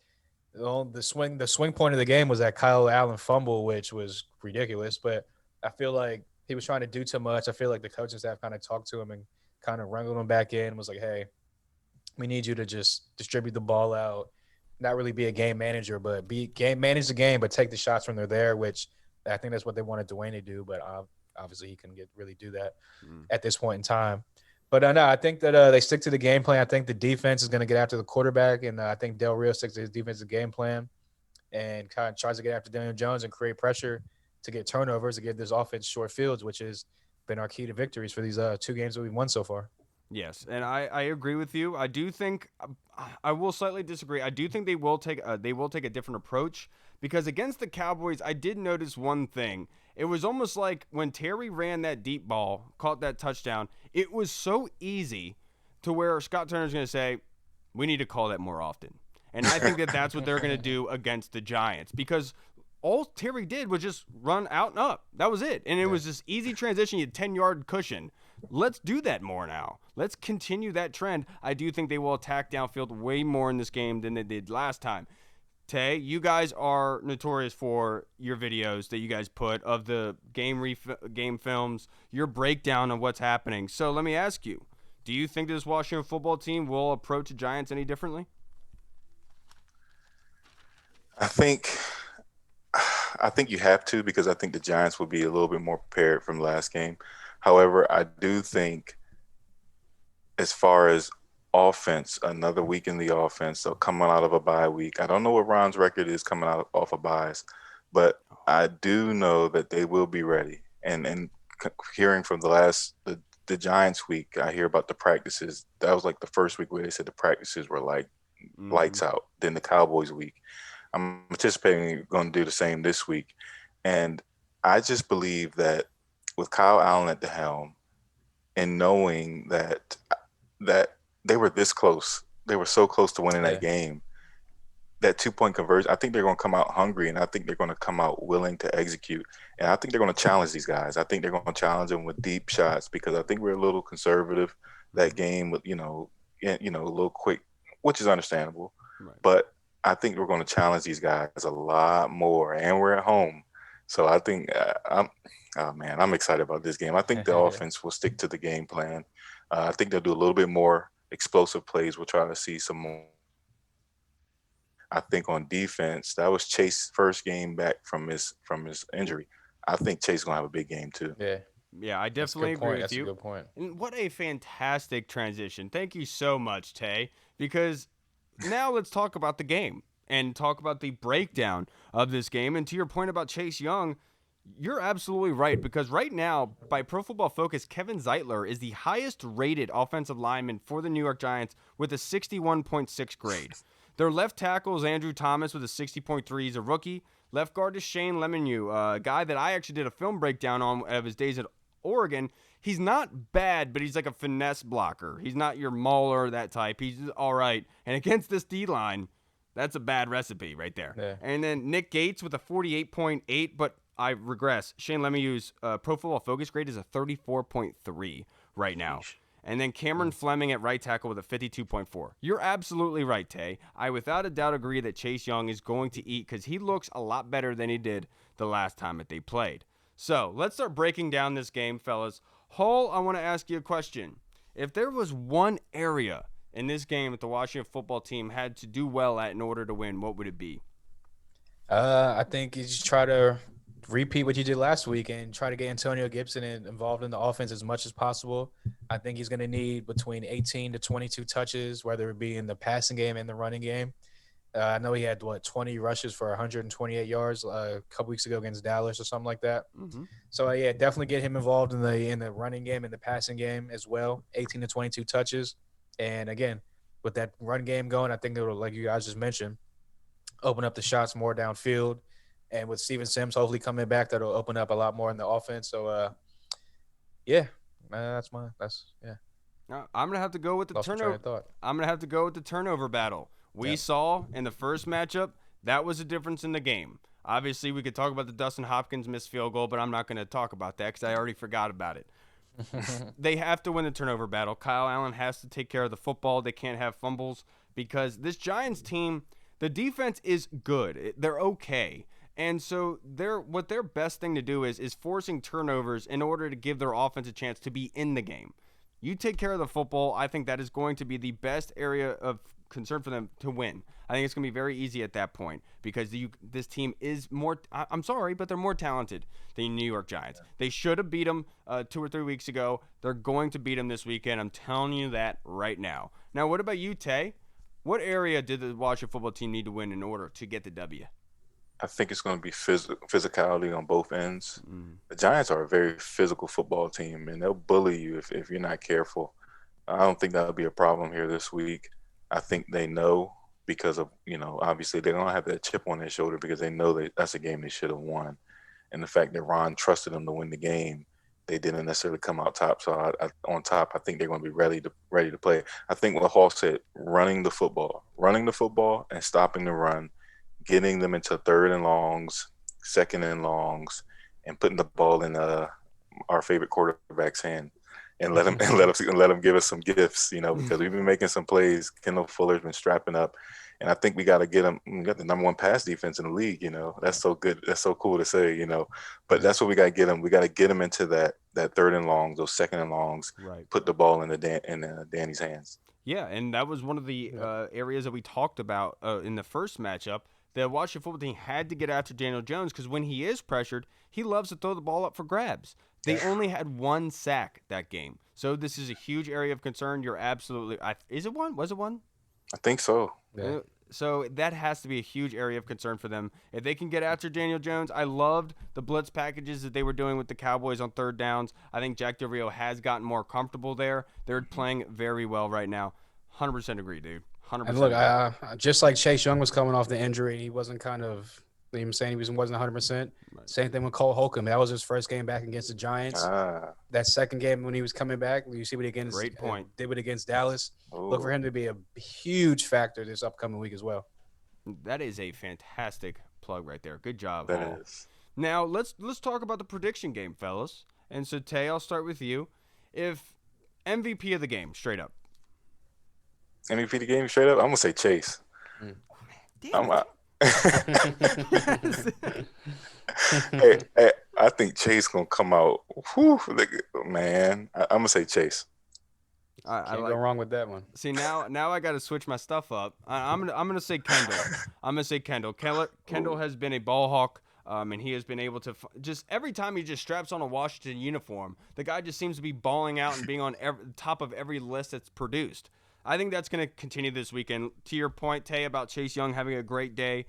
The swing point of the game was that Kyle Allen fumble, which was ridiculous. But I feel like he was trying to do too much. I feel like the coaching staff kind of talked to him and kind of wrangled him back in and was like, hey, we need you to just distribute the ball out, not really be a game manager, but manage the game, but take the shots when they're there, which I think that's what they wanted Dwayne to do. But obviously he couldn't really do that at this point in time. But no, I think that they stick to the game plan. I think the defense is going to get after the quarterback, and I think Del Rio sticks to his defensive game plan and kind of tries to get after Daniel Jones and create pressure to get turnovers, to give this offense short fields, which has been our key to victories for these 2 games that we've won so far. Yes, and I agree with you. I do think I will slightly disagree. I do think they will take a different approach because against the Cowboys, I did notice one thing. It was almost like when Terry ran that deep ball, caught that touchdown, it was so easy to where Scott Turner's going to say, we need to call that more often. And I think that that's what they're going to do against the Giants because all Terry did was just run out and up. That was it. And it was this easy transition, you had 10-yard cushion. Let's do that more now. Let's continue that trend. I do think they will attack downfield way more in this game than they did last time. Tay, you guys are notorious for your videos that you guys put of the game films, your breakdown of what's happening. So let me ask you, do you think this Washington football team will approach the Giants any differently? I think you have to because I think the Giants will be a little bit more prepared from last game. However, I do think as far as offense, another week in the offense, so coming out of a bye week. I don't know what Ron's record is coming out off of buys, but I do know that they will be ready. And hearing from the Giants week, I hear about the practices. That was like the first week where they said the practices were like lights out. Then the Cowboys week. I'm anticipating they're going to do the same this week. And I just believe that with Kyle Allen at the helm and knowing that they were this close, they were so close to winning that game, that 2-point conversion, I think they're going to come out hungry, and I think they're going to come out willing to execute. And I think they're going to challenge these guys. I think they're going to challenge them with deep shots because I think we're a little conservative that game with, a little quick, which is understandable. Right. But I think we're going to challenge these guys a lot more, and we're at home. So I think I'm excited about this game. I think the offense will stick to the game plan. I think they'll do a little bit more explosive plays. We'll try to see some more. I think on defense, that was Chase's first game back from his injury. I think Chase is going to have a big game too. Yeah, I definitely agree with you. That's a good point. And what a fantastic transition. Thank you so much, Tay, because now let's talk about the game and talk about the breakdown of this game. And to your point about Chase Young, you're absolutely right, because right now, by Pro Football Focus, Kevin Zeitler is the highest-rated offensive lineman for the New York Giants with a 61.6 grade. Their left tackle is Andrew Thomas with a 60.3. He's a rookie. Left guard is Shane Lemieux, a guy that I actually did a film breakdown on of his days at Oregon. he's not bad, but he's like a finesse blocker. He's not your Mauler, that type. He's just all right. And against this D-line, that's a bad recipe right there. Yeah. And then Nick Gates with a 48.8, but I regress. Shane Lemieux's Pro Football Focus grade is a 34.3 right now. Sheesh. And then Cameron Fleming at right tackle with a 52.4. You're absolutely right, Tay. I without a doubt agree that Chase Young is going to eat because he looks a lot better than he did the last time that they played. So let's start breaking down this game, fellas. Hull, I want to ask you a question. If there was one area in this game that the Washington football team had to do well at in order to win, what would it be? I think you just try to repeat what you did last week and try to get Antonio Gibson involved in the offense as much as possible. I think he's going to need between 18 to 22 touches, whether it be in the passing game and the running game. I know he had 20 rushes for 128 yards a couple weeks ago against Dallas or something like that. Mm-hmm. So yeah, definitely get him involved in the running game and the passing game as well. 18 to 22 touches, and again, with that run game going, I think it'll, like you guys just mentioned, open up the shots more downfield. And with Steven Sims hopefully coming back, that'll open up a lot more in the offense. So yeah, yeah. Now, I'm gonna have to go with the Lost my train turnover. of thought. I'm gonna have to go with the turnover battle. We saw in the first matchup that was a difference in the game. Obviously, we could talk about the Dustin Hopkins missed field goal, but I'm not going to talk about that because I already forgot about it. They have to win the turnover battle. Kyle Allen has to take care of the football. They can't have fumbles because this Giants team, the defense is good. They're okay. And so what their best thing to do is forcing turnovers in order to give their offense a chance to be in the game. You take care of the football. I think that is going to be the best area of concern for them to win. I think it's going to be very easy at that point because this team is more – I'm sorry, but they're more talented than New York Giants. Yeah. They should have beat them 2 or 3 weeks ago. They're going to beat them this weekend. I'm telling you that right now. Now, what about you, Tay? What area did the Washington football team need to win in order to get the W? I think it's going to be physicality on both ends. The Giants are a very physical football team, and they'll bully you if you're not careful. I don't think that'll be a problem here this week. I think they know because of, obviously they don't have that chip on their shoulder because they know that's a game they should have won. And the fact that Ron trusted them to win the game, they didn't necessarily come out top. So I think they're going to be ready to play. I think what Hall said, running the football and stopping the run, getting them into 3rd and longs, 2nd and longs, and putting the ball in our favorite quarterback's hand. And let him give us some gifts, because we've been making some plays. Kendall Fuller's been strapping up, and I think we got to get him. We got the number 1 pass defense in the league. That's so good. That's so cool to say. But that's what we got to get him. We got to get him into that 3rd and longs, those 2nd and longs. Right. Put the ball in Danny's hands. Yeah, and that was one of the areas that we talked about in the first matchup. The Washington football team had to get after Daniel Jones because when he is pressured, he loves to throw the ball up for grabs. They only had 1 sack that game. So this is a huge area of concern. You're absolutely – is it 1? Was it 1? I think so. Yeah. So that has to be a huge area of concern for them. If they can get after Daniel Jones, I loved the blitz packages that they were doing with the Cowboys on 3rd downs. I think Jack Del Rio has gotten more comfortable there. They're playing very well right now. 100% agree, dude. 100%. And look, just like Chase Young was coming off the injury, he wasn't he wasn't 100%. Right. Same thing with Cole Holcomb. That was his first game back against the Giants. That second game when he was coming back, you see what he did against Dallas. Ooh. Look for him to be a huge factor this upcoming week as well. That is a fantastic plug right there. Good job, That Hall. is. Now let's talk about the prediction game, fellas. And so Tay, I'll start with you. If MVP of the game, straight up. MVP of the game, straight up. I'm gonna say Chase. Hey, I think Chase gonna come out. Man, I'm gonna say Chase. Can't go wrong with that one. See, now I got to switch my stuff up. I'm gonna say Kendall. I'm gonna say Kendall. Kendall has been a ball hawk. And he has been able to just every time he just straps on a Washington uniform, the guy just seems to be balling out and being on top of every list that's produced. I think that's going to continue this weekend. To your point, Tay, about Chase Young having a great day,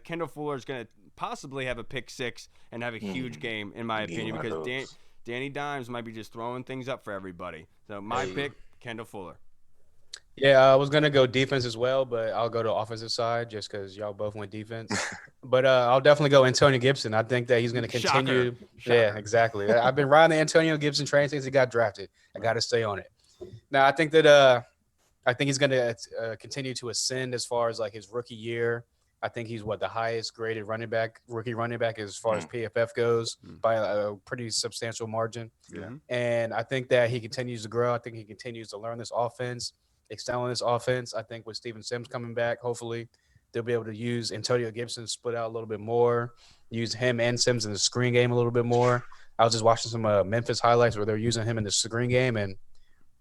Kendall Fuller is going to possibly have a pick 6 and have a huge game, in my opinion, because Danny Dimes might be just throwing things up for everybody. So my pick, Kendall Fuller. Yeah, I was gonna go defense as well, but I'll go to offensive side just because y'all both went defense. But I'll definitely go Antonio Gibson. I think that he's gonna continue. Yeah, Shocker. exactly. I've been riding the Antonio Gibson train since he got drafted. I got to stay on it. Now, I think he's gonna continue to ascend as far as like his rookie year. I think he's the highest graded rookie running back as far as PFF goes by a pretty substantial margin. Yeah. And I think that he continues to grow. I think he continues to learn this offense, excel in this offense. I think with Steven Sims coming back, hopefully they'll be able to use Antonio Gibson split out a little bit more, use him and Sims in the screen game a little bit more. I was just watching some Memphis highlights where they're using him in the screen game, and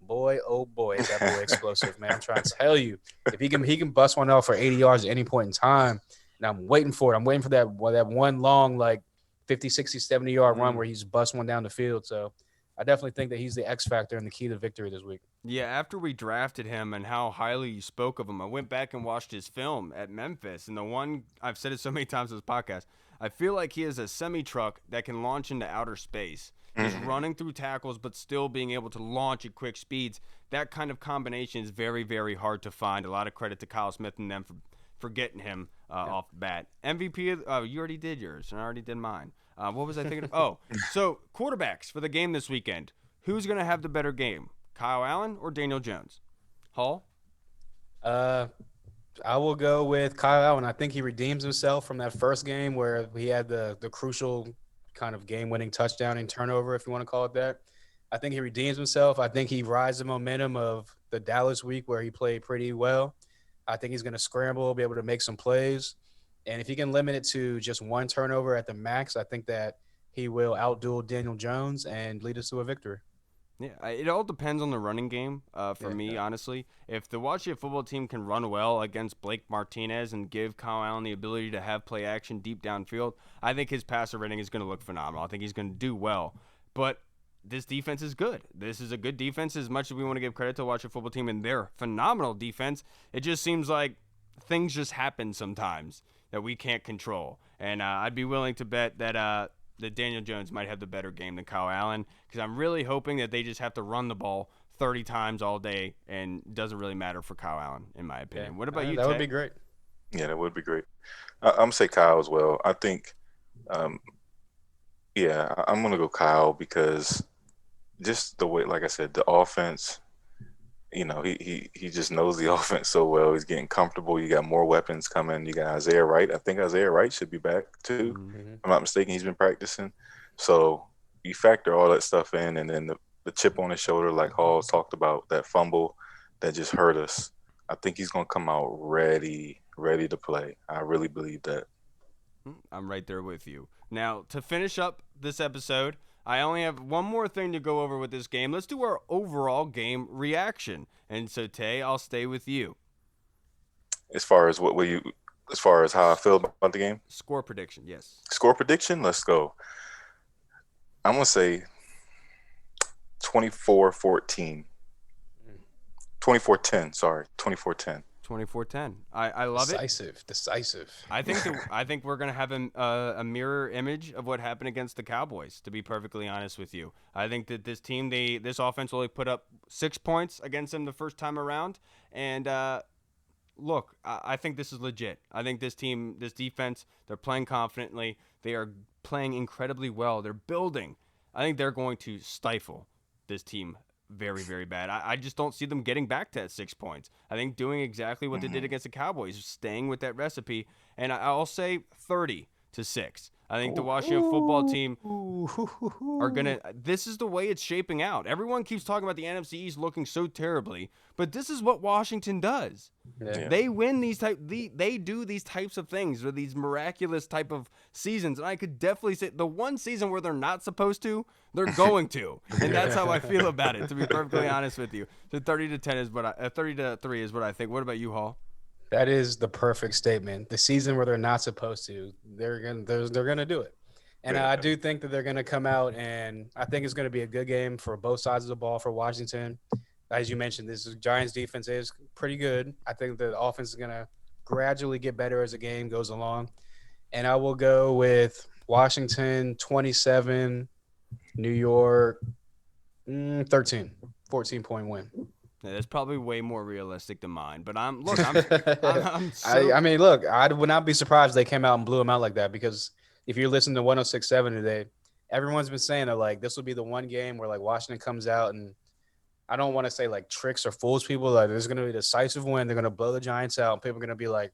boy, oh boy, is that boy explosive, man. I'm trying to tell you, if he can bust one out for 80 yards at any point in time, and I'm waiting for it. I'm waiting for that one long, like 50, 60, 70-yard run where he's bust one down the field. So I definitely think that he's the X factor and the key to victory this week. Yeah, after we drafted him and how highly you spoke of him, I went back and watched his film at Memphis. And the one, I've said it so many times in this podcast, I feel like he is a semi-truck that can launch into outer space. He's running through tackles, but still being able to launch at quick speeds. That kind of combination is very, very hard to find. A lot of credit to Kyle Smith and them for getting him off the bat. MVP, you already did yours, and I already did mine. What was I thinking of? Oh, so quarterbacks for the game this weekend. Who's going to have the better game, Kyle Allen or Daniel Jones? Hall? I will go with Kyle Allen. I think he redeems himself from that first game where he had the crucial kind of game-winning touchdown and turnover, if you want to call it that. I think he redeems himself. I think he rides the momentum of the Dallas week where he played pretty well. I think he's going to scramble, be able to make some plays. And if he can limit it to just one turnover at the max, I think that he will outduel Daniel Jones and lead us to a victory. Yeah, it all depends on the running game for me, honestly. If the Washington football team can run well against Blake Martinez and give Kyle Allen the ability to have play action deep downfield, I think his passer rating is going to look phenomenal. I think he's going to do well. But this defense is good. This is a good defense. As much as we want to give credit to the Washington football team and their phenomenal defense, it just seems like things just happen sometimes that we can't control. And I'd be willing to bet that Daniel Jones might have the better game than Kyle Allen, because I'm really hoping that they just have to run the ball 30 times all day, and it doesn't really matter for Kyle Allen, in my opinion. What about you, That Ted? would be great. Yeah, that would be great. I'm going to say Kyle as well. I think, I'm going to go Kyle because just the way, like I said, the offense, he just knows the offense so well. He's getting comfortable. You got more weapons coming. You got Isaiah Wright. I think Isaiah Wright should be back too. If I'm not mistaken, he's been practicing. So you factor all that stuff in, and then the chip on his shoulder, like Hall talked about, that fumble that just hurt us. I think he's going to come out ready to play. I really believe that. I'm right there with you. Now, to finish up this episode, I only have one more thing to go over with this game. Let's do our overall game reaction. And so, Tay, I'll stay with you. As far as how I feel about the game? Score prediction, yes. Score prediction? Let's go. I'm going to say 24-14. 24-10, sorry. 24-10. 24-10. I love it. Decisive. I think we're gonna have a mirror image of what happened against the Cowboys. To be perfectly honest with you, I think that this team, this offense only put up 6 points against them the first time around. And look, I think this is legit. I think this team, this defense, they're playing confidently. They are playing incredibly well. They're building. I think they're going to stifle this team very, very bad. I just don't see them getting back to that 6 points. I think doing exactly what they did against the Cowboys, staying with that recipe, and I'll say 30-6. I think the Washington football team are going to – this is the way it's shaping out. Everyone keeps talking about the NFC East looking so terribly, but this is what Washington does. Yeah. They win they do these types of things, or these miraculous type of seasons. And I could definitely say the one season where they're not supposed to, they're going to. And that's how I feel about it, to be perfectly honest with you. So 30-10 is 30-3 is what I think. What about you, Hall? That is the perfect statement. The season where they're not supposed to, they're gonna do it. And I do think that they're gonna come out, and I think it's gonna be a good game for both sides of the ball for Washington. As you mentioned, this Giants defense is pretty good. I think the offense is gonna gradually get better as the game goes along. And I will go with Washington 27, New York 13, 14-point win. Yeah, that's probably way more realistic than mine. But I'm so I mean, look, I would not be surprised if they came out and blew him out like that because if you're listening to 106.7 today, everyone's been saying that like this will be the one game where like Washington comes out and I don't want to say like tricks or fools people. Like there's going to be a decisive win. They're going to blow the Giants out, and people are going to be like,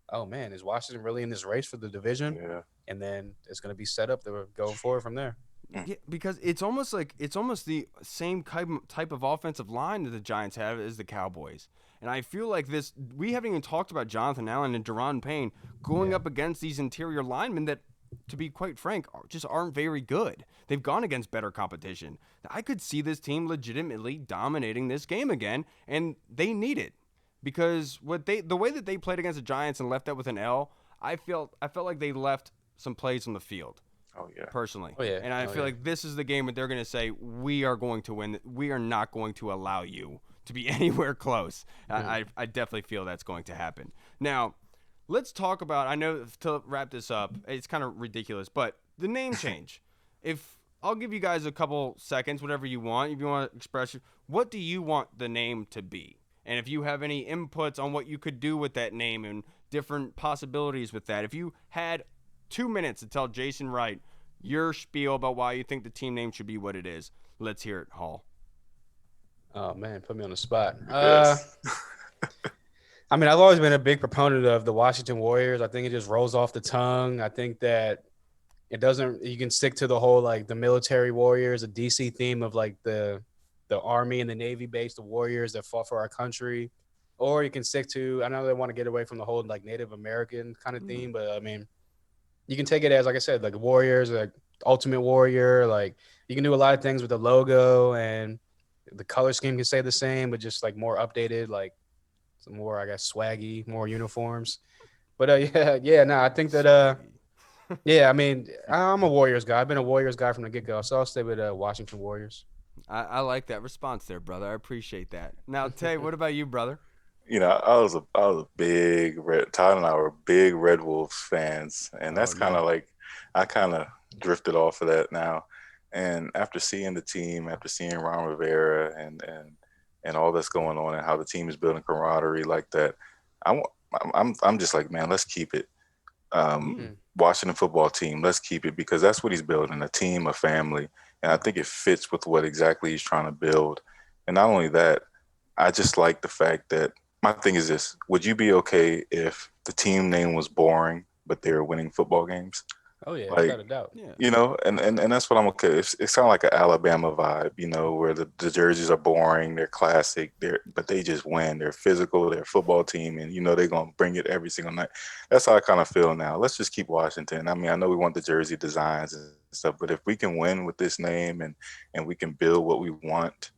"Oh man, is Washington really in this race for the division?" Yeah. And then it's going to be set up to go forward from there. Yeah, because it's almost the same type of offensive line that the Giants have as the Cowboys. And I feel like we haven't even talked about Jonathan Allen and Deron Payne going up against these interior linemen that, to be quite frank, just aren't very good. They've gone against better competition. I could see this team legitimately dominating this game again, and they need it. Because the way that they played against the Giants and left that with an L, I felt like they left some plays on the field. Oh yeah. Personally. Oh, yeah. And I feel like this is the game that they're going to say, we are going to win. We are not going to allow you to be anywhere close. I definitely feel that's going to happen. Now, let's talk about, I know to wrap this up, it's kind of ridiculous, but the name change. I'll give you guys a couple seconds, whatever you want. If you want to express, what do you want the name to be? And if you have any inputs on what you could do with that name and different possibilities with that, if you had 2 minutes to tell Jason Wright your spiel about why you think the team name should be what it is. Let's hear it, Hall. Oh man, put me on the spot. Yes. I mean, I've always been a big proponent of the Washington Warriors. I think it just rolls off the tongue. I think that it doesn't. You can stick to the whole like the military warriors, a DC theme of like the Army and the Navy base, the warriors that fought for our country, or you can stick to. I know they want to get away from the whole like Native American kind of theme, but I mean, you can take it as like I said, like warriors, like Ultimate Warrior. Like you can do a lot of things with the logo and the color scheme can stay the same, but just like more updated, like some more, I guess, swaggy, more uniforms. But no, I think that yeah, I mean, I'm a Warriors guy. I've been a Warriors guy from the get go, so I'll stay with Washington Warriors. I like that response there, brother. I appreciate that. Now, Tay, what about you, brother? You know, I was a big Todd and I were big Red Wolves fans, and that's kind of like I kind of drifted off of that now. And after seeing the team, after seeing Ron Rivera and all that's going on and how the team is building camaraderie like that, I'm just like, man, let's keep it. Washington football team, let's keep it because that's what he's building, a team, a family. And I think it fits with what exactly he's trying to build. And not only that, I just like the fact that my thing is this: would you be okay if the team name was boring, but they were winning football games? Oh yeah, Like, without a doubt. Yeah. You know, and that's what I'm okay. It's kind of like an Alabama vibe, you know, where the jerseys are boring, they're classic, but they just win. They're physical, they're a football team, and you know they're gonna bring it every single night. That's how I kind of feel now. Let's just keep Washington. I mean, I know we want the jersey designs and stuff, but if we can win with this name and we can build what we want,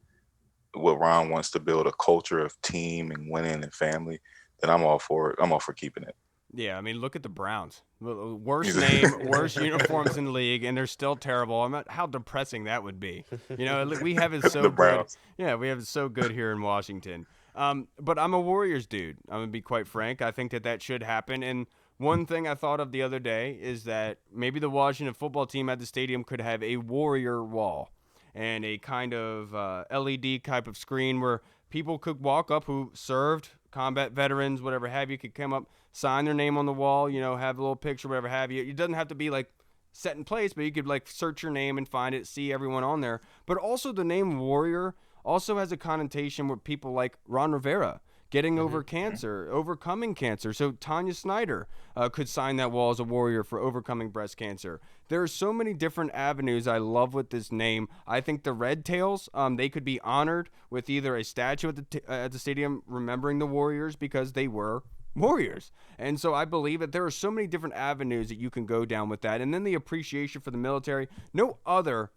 what Ron wants to build, a culture of team and winning and family, then I'm all for it. I'm all for keeping it. Yeah, I mean, look at the Browns. Worst name, worst uniforms in the league, and they're still terrible. How depressing that would be. You know, we have it so The good. Browns. Yeah, we have it so good here in Washington. But I'm a Warriors dude. I'm going to be quite frank. I think that should happen. And one thing I thought of the other day is that maybe the Washington football team at the stadium could have a Warrior wall and a kind of LED type of screen where people could walk up who served, combat veterans, whatever have you, could come up, sign their name on the wall, you know, have a little picture, whatever have you. It doesn't have to be like set in place, but you could like search your name and find it, see everyone on there. But also the name Warrior also has a connotation with people like Ron Rivera getting over cancer, overcoming cancer. So Tanya Snyder could sign that wall as a warrior for overcoming breast cancer. There are so many different avenues I love with this name. I think the Red Tails, they could be honored with either a statue at the stadium remembering the Warriors because they were Warriors. And so I believe that there are so many different avenues that you can go down with that. And then the appreciation for the military. No other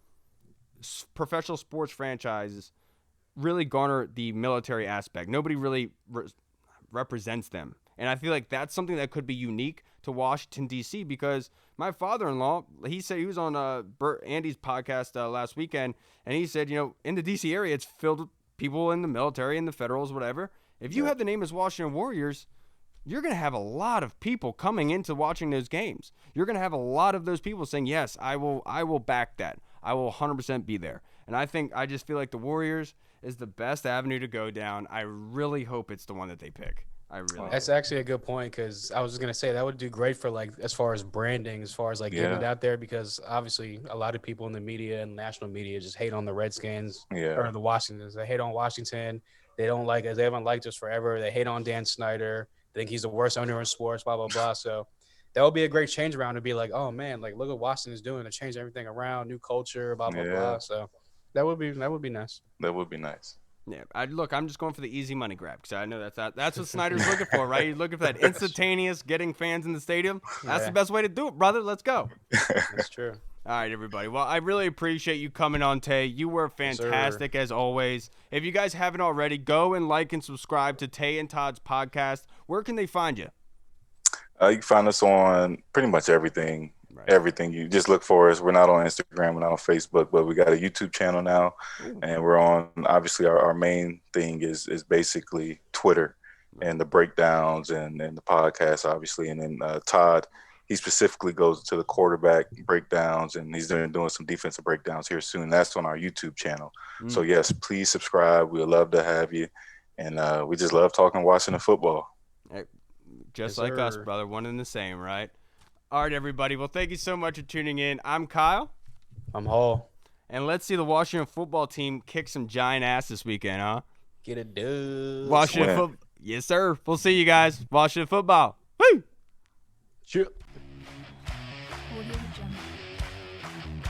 professional sports franchises really garner the military aspect. Nobody really represents them. And I feel like that's something that could be unique to Washington, D.C. because my father-in-law, he said he was on Andy's podcast last weekend, and he said, you know, in the D.C. area, it's filled with people in the military and the Federals, whatever. If you have the name as Washington Warriors, you're going to have a lot of people coming into watching those games. You're going to have a lot of those people saying, yes, I will back that. I will 100% be there. And I just feel like the Warriors, is the best avenue to go down. I really hope it's the one that they pick. I really. That's actually a good point because I was just gonna say that would do great for like as far as branding, as far as like getting it Yeah. out there because obviously a lot of people in the media and national media just hate on the Redskins Yeah. or the Washingtons. They hate on Washington. They don't like us. They haven't liked us forever. They hate on Dan Snyder. They think he's the worst owner in sports. Blah blah blah. So that would be a great change around to be like, oh man, like look what Washington's doing to change everything around, new culture, blah blah Yeah. blah. So that would be nice. That would be nice. Yeah, I'm just going for the easy money grab because I know that's what Snyder's looking for, right? He's looking for that instantaneous getting fans in the stadium. That's the best way to do it, brother. Let's go. That's true. All right, everybody. Well, I really appreciate you coming on, Tay. You were fantastic as always. If you guys haven't already, go and like and subscribe to Tay and Todd's podcast. Where can they find you? You can find us on pretty much everything. Right. Everything. You just look for us. We're not on Instagram, we're not on Facebook, but we got a YouTube channel now. And we're on, obviously, our main thing is basically Twitter and the breakdowns and the podcast, obviously. And then Todd, he specifically goes to the quarterback breakdowns, and he's doing some defensive breakdowns here soon. That's on our YouTube channel. So, yes, please subscribe. We'd love to have you. And we just love talking Washington football. Just Yes, like us, sir. brother. One and the same, right? All right, everybody. Well, thank you so much for tuning in. I'm Kyle. I'm Hall. And let's see the Washington football team kick some giant ass this weekend, huh? Get it, dude. Washington win. football. Yes, sir. We'll see you guys. Washington football. Woo! Shoot. Audio Jungle.